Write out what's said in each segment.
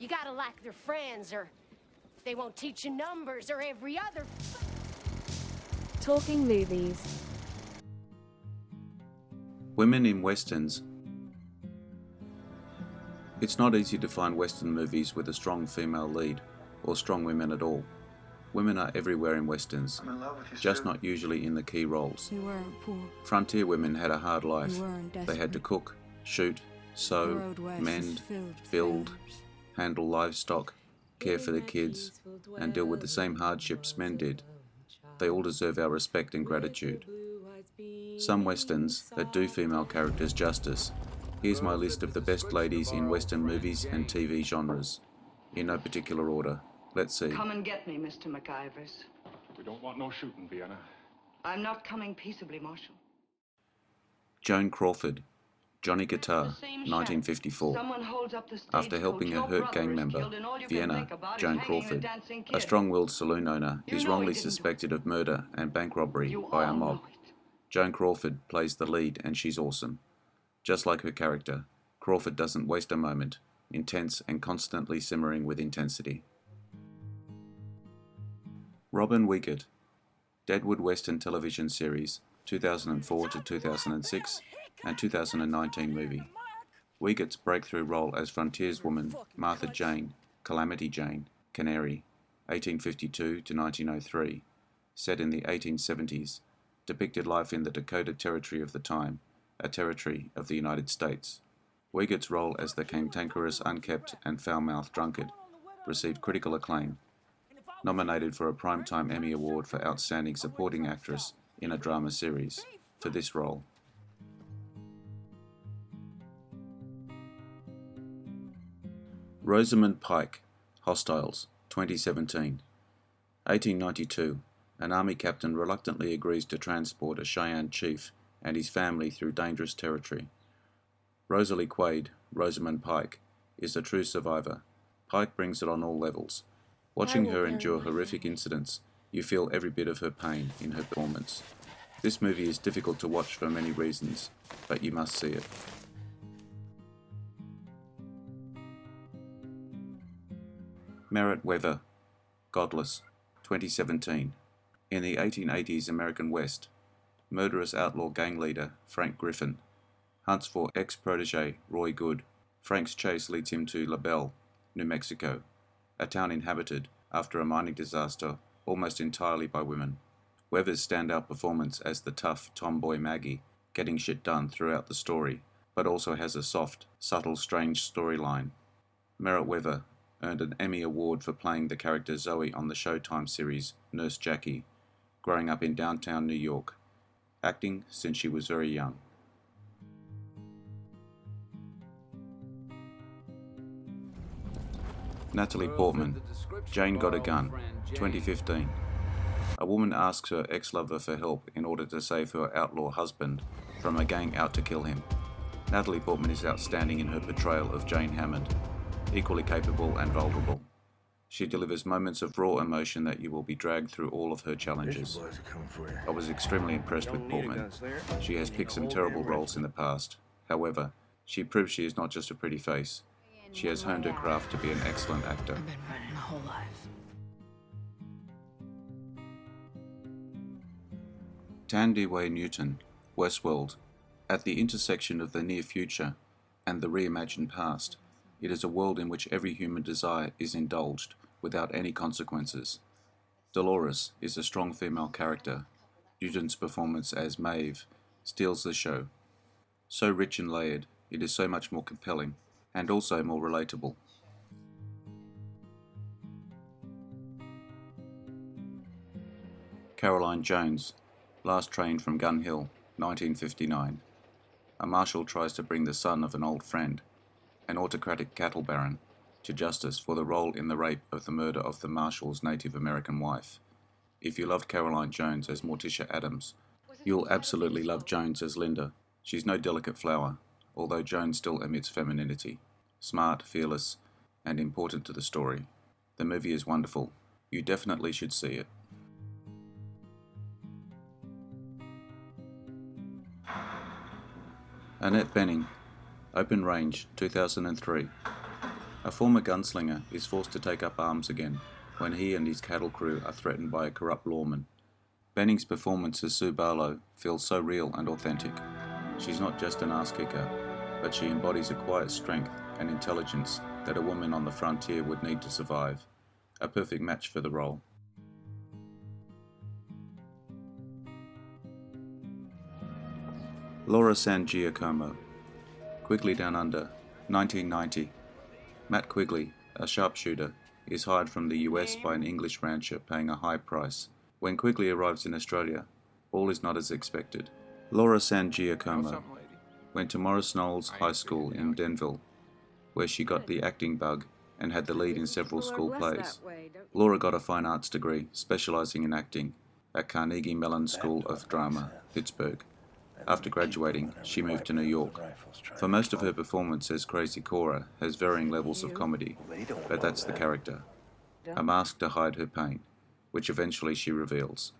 You gotta like their friends, or they won't teach you numbers, or every other... Talking movies. Women in Westerns. It's not easy to find Western movies with a strong female lead, or strong women at all. Women are everywhere in Westerns, just not usually in the key roles. We weren't poor. Frontier women had a hard life. We weren't They had to desperate. cook, shoot, The sew, road west is mend, filled with build, failures. handle livestock, care for the kids, and deal with the same hardships men did. They all deserve our respect and gratitude. Some Westerns that do female characters justice. Here's my list of the best ladies in Western movies and TV genres, in no particular order. Let's see. Come and get me, Mr. McIvers. We don't want no shooting, Vienna. I'm not coming peaceably, Marshal. Joan Crawford, Johnny Guitar, The same 1954. Someone holds up the After helping a hurt gang member, Vienna, Joan Crawford, a strong-willed saloon owner, is wrongly suspected of murder and bank robbery by a mob. Joan Crawford plays the lead and she's awesome. Just like her character, Crawford doesn't waste a moment, intense and constantly simmering with intensity. Robin Wiegert, Deadwood Western television series, 2004 to 2006, and 2019 movie. Wiegert's breakthrough role as frontierswoman Martha Jane, Calamity Jane, Canary, 1852 to 1903, set in the 1870s, depicted life in the Dakota Territory of the time, a territory of the United States. Wiegert's role as the cantankerous, unkept, and foul-mouthed drunkard received critical acclaim. Nominated for a Primetime Emmy Award for Outstanding Supporting Actress in a Drama Series for this role. Rosamund Pike, Hostiles, 2017. 1892, an army captain reluctantly agrees to transport a Cheyenne chief and his family through dangerous territory. Rosalie Quaid, Rosamund Pike, is a true survivor. Pike brings it on all levels. Watching her endure horrific incidents, you feel every bit of her pain in her performance. This movie is difficult to watch for many reasons, but you must see it. Merritt Weather, Godless, 2017. In the 1880s American West, murderous outlaw gang leader Frank Griffin hunts for ex-protege Roy Good. Frank's chase leads him to La Belle, New Mexico, a town inhabited, after a mining disaster, almost entirely by women. Weather's standout performance as the tough tomboy Maggie, getting shit done throughout the story, but also has a soft, subtle, strange storyline. Merritt Weather earned an Emmy Award for playing the character Zoe on the Showtime series Nurse Jackie, growing up in downtown New York, acting since she was very young. Natalie Portman, Jane Got a Gun, 2015. A woman asks her ex-lover for help in order to save her outlaw husband from a gang out to kill him. Natalie Portman is outstanding in her portrayal of Jane Hammond, equally capable and vulnerable. She delivers moments of raw emotion that you will be dragged through all of her challenges. I was extremely impressed with Portman. She has picked some terrible roles in the past. However, she proves she is not just a pretty face. She has honed her craft to be an excellent actor. I've been running my whole life. Thandiwe Newton, Westworld. At the intersection of the near future and the reimagined past, it is a world in which every human desire is indulged without any consequences. Dolores is a strong female character. Newton's performance as Maeve steals the show. So rich and layered, it is so much more compelling, and also more relatable. Caroline Jones, Last Train from Gun Hill, 1959. A marshal tries to bring the son of an old friend, an autocratic cattle baron, to justice for the role in the rape of the murder of the marshal's Native American wife. If you loved Caroline Jones as Morticia Adams, you'll absolutely love Jones as Linda. She's no delicate flower, although Jones still emits femininity. Smart, fearless, and important to the story. The movie is wonderful. You definitely should see it. Annette Bening, Open Range, 2003. A former gunslinger is forced to take up arms again when he and his cattle crew are threatened by a corrupt lawman. Benning's performance as Sue Barlow feels so real and authentic. She's not just an ass-kicker, but she embodies a quiet strength and intelligence that a woman on the frontier would need to survive. A perfect match for the role. Laura San Giacomo. Quigley Down Under, 1990. Matt Quigley, a sharpshooter, is hired from the US by an English rancher paying a high price. When Quigley arrives in Australia, all is not as expected. Laura San Giacomo went to Morris Knowles High School in Denville, where she got the acting bug and had the lead in several school plays. Laura got a fine arts degree, specializing in acting, at Carnegie Mellon School of Drama, Pittsburgh. After graduating, she moved to New York. For most of her performance as Crazy Cora has varying levels of comedy, but that's the character. A mask to hide her pain, which eventually she reveals.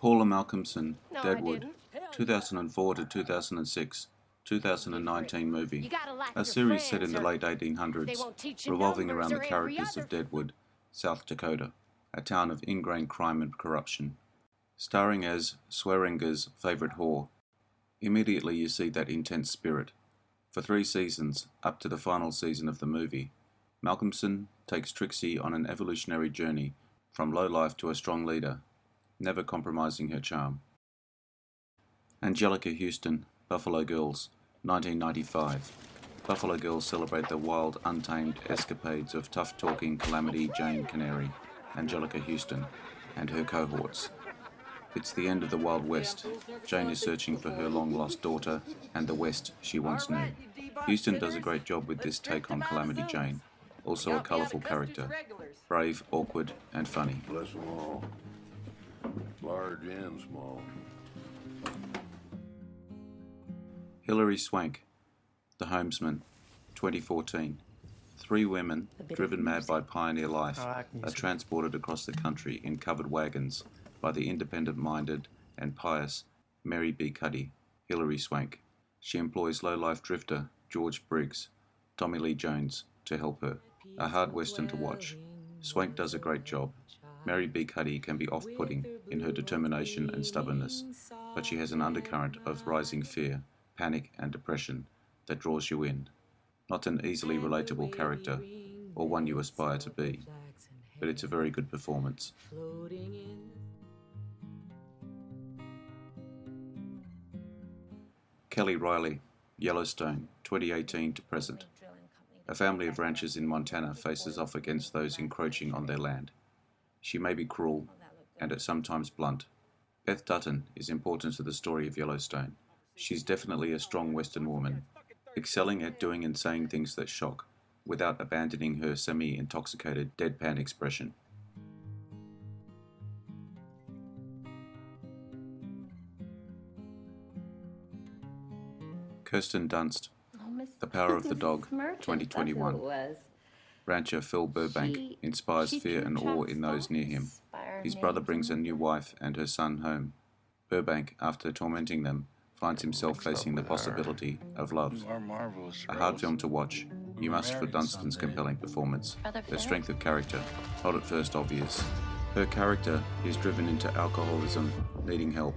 Paula Malcolmson, No, I Deadwood, didn't. 2004 to 2006, 2019 movie. You gotta like A your series set in friends, the or late they 1800s, won't teach you revolving numbers around the or every characters other of Deadwood, South Dakota, a town of ingrained crime and corruption. Starring as Swearinger's favorite whore, immediately you see that intense spirit. For 3 seasons, up to the final season of the movie, Malcolmson takes Trixie on an evolutionary journey from low life to a strong leader, never compromising her charm. Angelica Houston, Buffalo Girls, 1995. Buffalo Girls celebrate the wild, untamed escapades of tough-talking Calamity Jane Canary, Angelica Houston, and her cohorts. It's the end of the Wild West. Jane is searching for her long-lost daughter and the West she once knew. Houston does a great job with this take on Calamity Jane, also a colourful character, brave, awkward, and funny. Bless them all, large and small. Hilary Swank, The Homesman, 2014. 3 women, driven mad by pioneer life, are transported across the country in covered wagons by the independent-minded and pious Mary B. Cuddy, Hilary Swank. She employs low-life drifter George Briggs, Tommy Lee Jones, to help her. A hard western to watch. Swank does a great job. Mary B. Cuddy can be off-putting in her determination and stubbornness, but she has an undercurrent of rising fear, panic and depression that draws you in. Not an easily relatable character, or one you aspire to be, but it's a very good performance. Kelly Riley, Yellowstone, 2018 to present. A family of ranchers in Montana faces off against those encroaching on their land. She may be cruel, and at sometimes blunt. Beth Dutton is important to the story of Yellowstone. She's definitely a strong Western woman, excelling at doing and saying things that shock, without abandoning her semi-intoxicated, deadpan expression. Kirsten Dunst, The Power of the Dog, 2021. Rancher Phil Burbank inspires fear and awe in those near him. His brother brings a new wife and her son home. Burbank, after tormenting them, finds himself facing the possibility of love. A hard film to watch. You must for Dunstan's compelling performance. Her strength of character, not at first obvious. Her character is driven into alcoholism, needing help.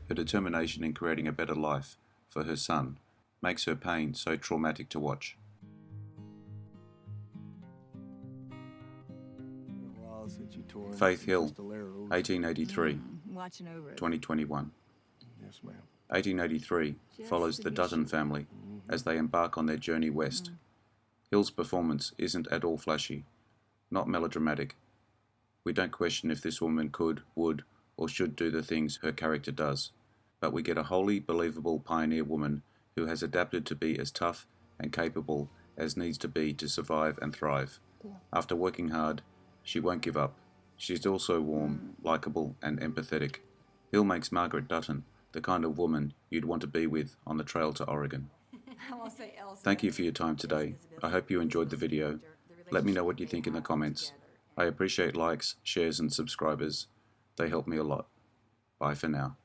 Her determination in creating a better life for her son makes her pain so traumatic to watch. Faith Hill, 1883, 2021. 1883 follows the Dutton family as they embark on their journey west. Hill's performance isn't at all flashy, not melodramatic. We don't question if this woman could, would, or should do the things her character does, but we get a wholly believable pioneer woman who has adapted to be as tough and capable as needs to be to survive and thrive. After working hard, she won't give up. She's also warm, likable, and empathetic. Hill makes Margaret Dutton the kind of woman you'd want to be with on the trail to Oregon. Thank you for your time today. I hope you enjoyed the video. Let me know what you think in the comments. I appreciate likes, shares, and subscribers. They help me a lot. Bye for now.